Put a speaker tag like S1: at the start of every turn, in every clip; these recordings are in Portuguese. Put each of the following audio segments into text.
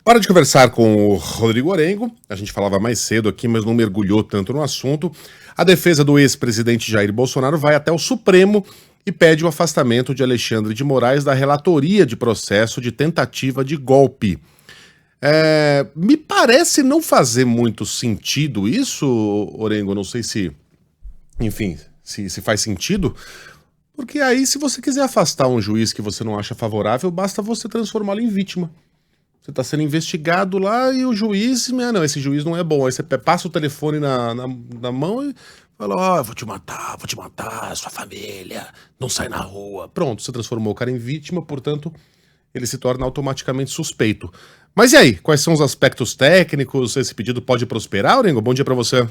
S1: Para de conversar com o Rodrigo Orengo, a gente falava mais cedo aqui, mas não mergulhou tanto no assunto. A defesa do ex-presidente Jair Bolsonaro vai até o Supremo e pede o afastamento de Alexandre de Moraes da relatoria de processo de tentativa de golpe. Me parece não fazer muito sentido isso, Orengo, não sei se, enfim, se faz sentido, porque aí se você quiser afastar um juiz que você não acha favorável, basta você transformá-lo em vítima. Você está sendo investigado lá e o juiz, não, esse juiz não é bom. Aí você passa o telefone na mão e fala, ó, vou te matar, sua família, não sai na rua. Pronto, você transformou o cara em vítima, portanto, ele se torna automaticamente suspeito. Mas e aí, quais são os aspectos técnicos? Esse pedido pode prosperar, Orengo? Bom dia para você.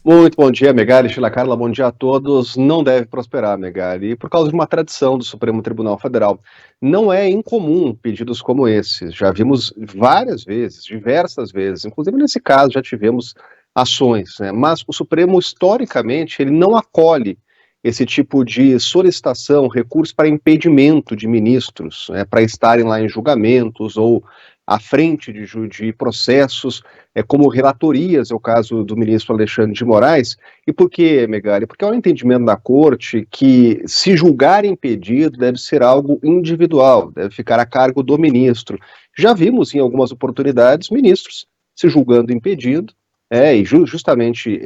S2: Muito bom dia, Megali, Sheila Carla, bom dia a todos. Não deve prosperar, Megali, por causa de uma tradição do Supremo Tribunal Federal. Não é incomum pedidos como esses. Já vimos várias vezes, diversas vezes, inclusive nesse caso já tivemos ações, né? Mas o Supremo, historicamente, ele não acolhe esse tipo de solicitação, recurso para impedimento de ministros, né, para estarem lá em julgamentos ou à frente de processos, como relatorias, é o caso do ministro Alexandre de Moraes. E por quê, Megali? Porque é um entendimento da corte que se julgar impedido deve ser algo individual, deve ficar a cargo do ministro. Já vimos em algumas oportunidades ministros se julgando impedido, e justamente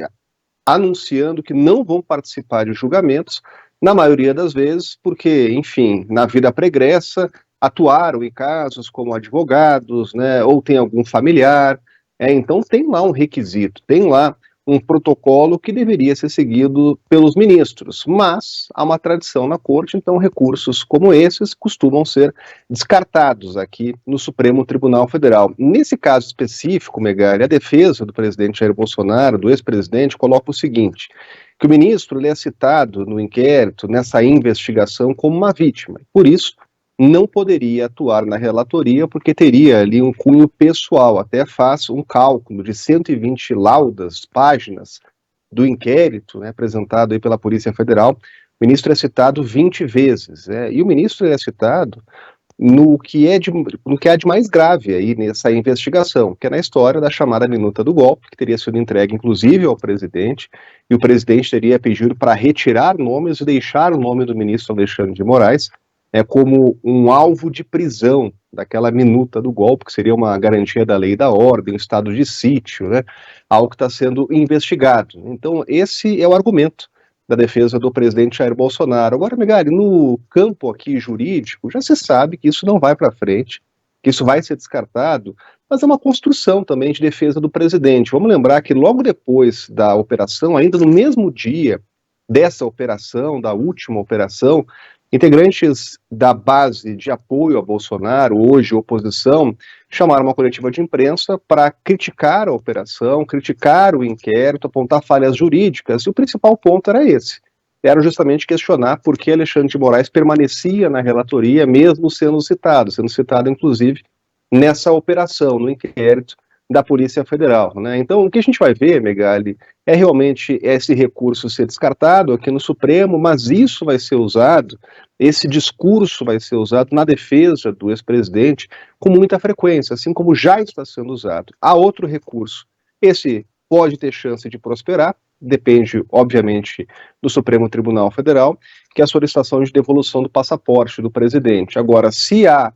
S2: anunciando que não vão participar de julgamentos, na maioria das vezes, porque, enfim, na vida pregressa, atuaram em casos como advogados, né, ou tem algum familiar, então tem lá um requisito, tem lá um protocolo que deveria ser seguido pelos ministros, mas há uma tradição na corte, então recursos como esses costumam ser descartados aqui no Supremo Tribunal Federal. Nesse caso específico, Megali, a defesa do presidente Jair Bolsonaro, do ex-presidente, coloca o seguinte, que o ministro ele é citado no inquérito, nessa investigação, como uma vítima, por isso não poderia atuar na relatoria porque teria ali um cunho pessoal. Até faz um cálculo de 120 laudas, páginas do inquérito, né, apresentado aí pela Polícia Federal. O ministro é citado 20 vezes, e o ministro é citado no que há de mais grave aí nessa investigação, que é na história da chamada minuta do golpe, que teria sido entregue inclusive ao presidente, e o presidente teria pedido para retirar nomes e deixar o nome do ministro Alexandre de Moraes como um alvo de prisão daquela minuta do golpe, que seria uma garantia da lei e da ordem, um estado de sítio, né, algo que está sendo investigado. Então, esse é o argumento da defesa do presidente Jair Bolsonaro. Agora, Megali, no campo aqui jurídico, já se sabe que isso não vai para frente, que isso vai ser descartado, mas é uma construção também de defesa do presidente. Vamos lembrar que logo depois da operação, ainda no mesmo dia dessa operação, da última operação, integrantes da base de apoio a Bolsonaro, hoje oposição, chamaram uma coletiva de imprensa para criticar a operação, criticar o inquérito, apontar falhas jurídicas, e o principal ponto era esse. Era justamente questionar por que Alexandre de Moraes permanecia na relatoria, mesmo sendo citado inclusive nessa operação, no inquérito da Polícia Federal, né? Então, o que a gente vai ver, Megali, é realmente esse recurso ser descartado aqui no Supremo, mas isso vai ser usado, esse discurso vai ser usado na defesa do ex-presidente com muita frequência, assim como já está sendo usado. Há outro recurso, esse pode ter chance de prosperar, depende, obviamente, do Supremo Tribunal Federal, que é a solicitação de devolução do passaporte do presidente. Agora, se há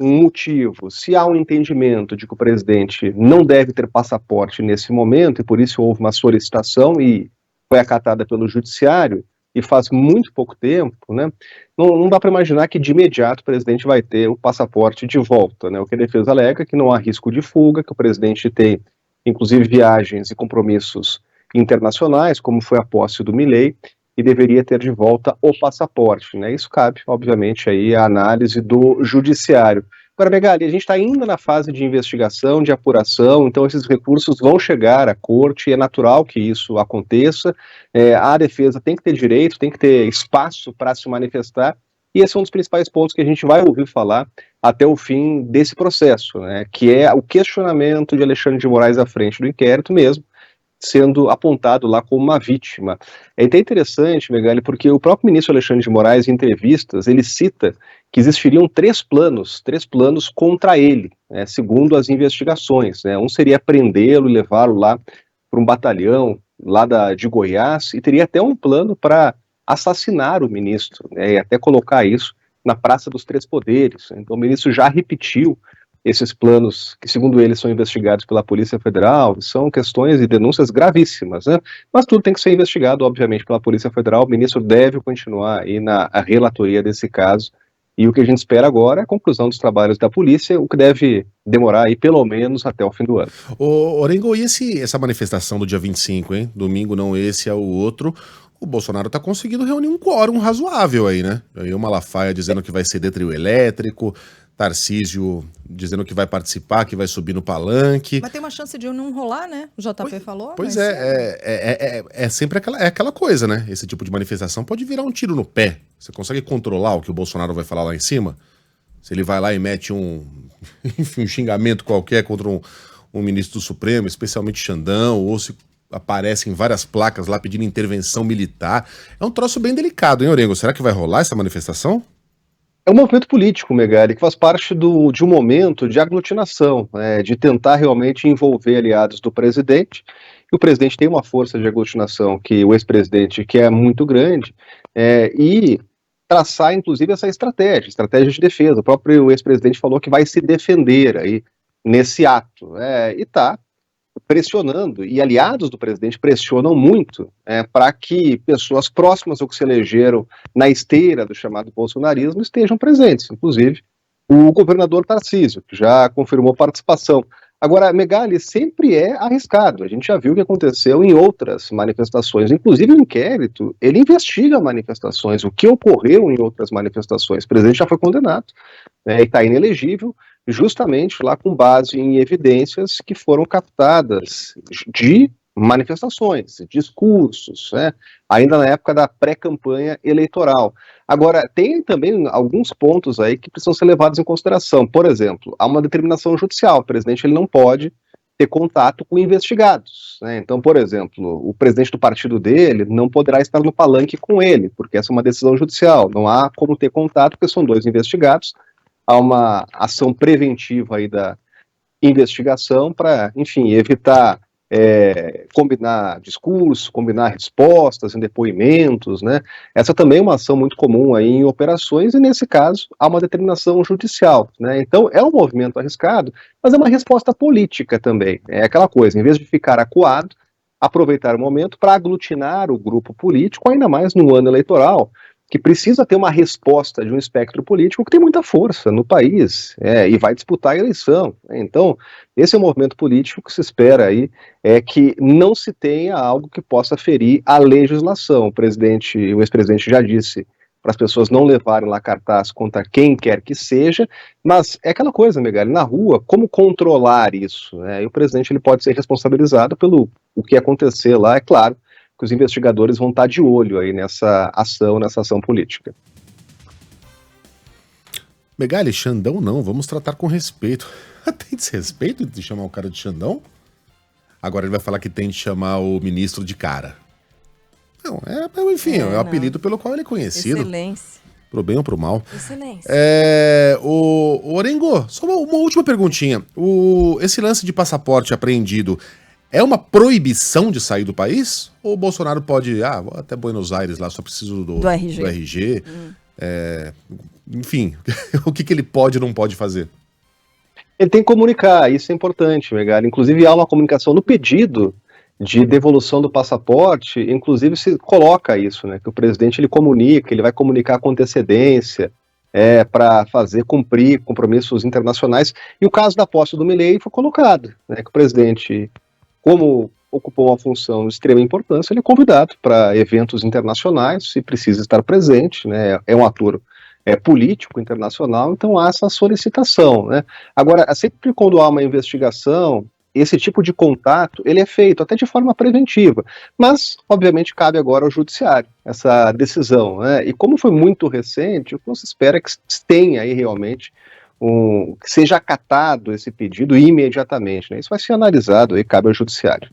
S2: um motivo, se há um entendimento de que o presidente não deve ter passaporte nesse momento, e por isso houve uma solicitação e foi acatada pelo judiciário, e faz muito pouco tempo, né, não dá para imaginar que de imediato o presidente vai ter o passaporte de volta, né? O que a defesa alega é que não há risco de fuga, que o presidente tem, inclusive, viagens e compromissos internacionais, como foi a posse do Milei, e deveria ter de volta o passaporte, né? Isso cabe, obviamente, aí à análise do judiciário. Agora, Megali, a gente está ainda na fase de investigação, de apuração, então esses recursos vão chegar à corte, é natural que isso aconteça, a defesa tem que ter direito, tem que ter espaço para se manifestar, e esse é um dos principais pontos que a gente vai ouvir falar até o fim desse processo, né? Que é o questionamento de Alexandre de Moraes à frente do inquérito mesmo, sendo apontado lá como uma vítima. É até interessante, Megali, porque o próprio ministro Alexandre de Moraes, em entrevistas, ele cita que existiriam três planos contra ele, né, segundo as investigações, né. Um seria prendê-lo e levá-lo lá para um batalhão lá de Goiás, e teria até um plano para assassinar o ministro, né, e até colocar isso na Praça dos Três Poderes. Então o ministro já repetiu esses planos, que segundo ele são investigados pela Polícia Federal, são questões e denúncias gravíssimas, né? Mas tudo tem que ser investigado, obviamente, pela Polícia Federal. O ministro deve continuar aí na relatoria desse caso, e o que a gente espera agora é a conclusão dos trabalhos da polícia, o que deve demorar aí pelo menos até o fim do ano.
S1: Ô, Orengo, e essa manifestação do dia 25, hein? Domingo não esse, é o outro. O Bolsonaro tá conseguindo reunir um quórum razoável aí, né? Aí o Malafaia dizendo que vai ceder trio elétrico, Tarcísio dizendo que vai participar, que vai subir no palanque.
S3: Mas tem uma chance de não rolar, né? O JP falou.
S1: Pois
S3: mas...
S1: é sempre aquela coisa, né? Esse tipo de manifestação pode virar um tiro no pé. Você consegue controlar o que o Bolsonaro vai falar lá em cima? Se ele vai lá e mete enfim, um xingamento qualquer contra um ministro do Supremo, especialmente Xandão, ou se aparecem várias placas lá pedindo intervenção militar. É um troço bem delicado, hein, Orengo? Será que vai rolar essa manifestação?
S2: É um movimento político, Megali, que faz parte de um momento de aglutinação, de tentar realmente envolver aliados do presidente. E o presidente tem uma força de aglutinação que o ex-presidente, que é muito grande, e traçar, inclusive, essa estratégia de defesa. O próprio ex-presidente falou que vai se defender aí nesse ato, e está pressionando, e aliados do presidente pressionam muito para que pessoas próximas ao que se elegeram na esteira do chamado bolsonarismo estejam presentes, inclusive o governador Tarcísio, que já confirmou participação. Agora, Megali, sempre é arriscado, a gente já viu o que aconteceu em outras manifestações, inclusive o inquérito, ele investiga manifestações, o que ocorreu em outras manifestações. O presidente já foi condenado, e está inelegível, justamente lá com base em evidências que foram captadas de manifestações, discursos, ainda na época da pré-campanha eleitoral. Agora, tem também alguns pontos aí que precisam ser levados em consideração. Por exemplo, há uma determinação judicial, o presidente ele não pode ter contato com investigados, Então, por exemplo, o presidente do partido dele não poderá estar no palanque com ele, porque essa é uma decisão judicial, não há como ter contato, porque são dois investigados. Há uma ação preventiva aí da investigação para, enfim, evitar combinar discurso, combinar respostas em depoimentos, Essa também é uma ação muito comum aí em operações e, nesse caso, há uma determinação judicial, Então, é um movimento arriscado, mas é uma resposta política também. É aquela coisa, em vez de ficar acuado, aproveitar o momento para aglutinar o grupo político, ainda mais no ano eleitoral, que precisa ter uma resposta de um espectro político que tem muita força no país, e vai disputar a eleição. Então, esse é um movimento político que se espera aí que não se tenha algo que possa ferir a legislação. O ex-presidente já disse para as pessoas não levarem lá cartaz contra quem quer que seja, mas é aquela coisa, Megali, na rua, como controlar isso? E o presidente ele pode ser responsabilizado pelo o que acontecer lá, é claro, que os investigadores vão estar de olho aí nessa ação política.
S1: Megali, Xandão não, vamos tratar com respeito. Tem desrespeito de chamar o cara de Xandão? Agora ele vai falar que tem de chamar o ministro de cara. Não, enfim, é o apelido pelo qual ele é conhecido.
S3: Excelência.
S1: Pro bem ou pro mal.
S3: Excelência.
S1: O Orengo, só uma última perguntinha. Esse lance de passaporte apreendido é uma proibição de sair do país? Ou o Bolsonaro pode, vou até Buenos Aires lá, só preciso do RG. Enfim, o que ele pode e não pode fazer?
S2: Ele tem que comunicar, isso é importante, Megali. Inclusive há uma comunicação no pedido de devolução do passaporte, inclusive se coloca isso, que o presidente ele comunica, ele vai comunicar com antecedência, para fazer cumprir compromissos internacionais. E o caso da posse do Milei foi colocado, que o presidente, como ocupou uma função de extrema importância, ele é convidado para eventos internacionais, se precisa estar presente, é um ator político internacional, então há essa solicitação. Agora, sempre quando há uma investigação, esse tipo de contato, ele é feito até de forma preventiva, mas, obviamente, cabe agora ao judiciário essa decisão, E como foi muito recente, o que não se espera é que tenha aí realmente que seja acatado esse pedido imediatamente, Isso vai ser analisado e cabe ao judiciário.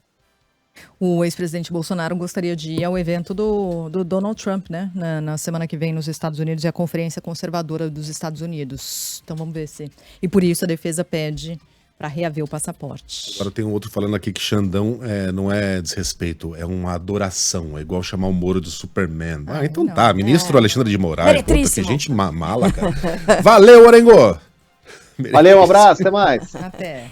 S3: O ex-presidente Bolsonaro gostaria de ir ao evento do Donald Trump, né? Na semana que vem nos Estados Unidos, e a Conferência Conservadora dos Estados Unidos. Então vamos ver se... E por isso a defesa pede para reaver o passaporte.
S1: Agora tem um outro falando aqui que Xandão não é desrespeito, é uma adoração. É igual chamar o Moro de Superman. Então
S3: não.
S1: tá, ministro Alexandre de Moraes. Puta, que
S4: Meretríssimo.
S1: gente mala, cara. Valeu, Orengo!
S2: Valeu, um abraço, até mais.
S3: Até.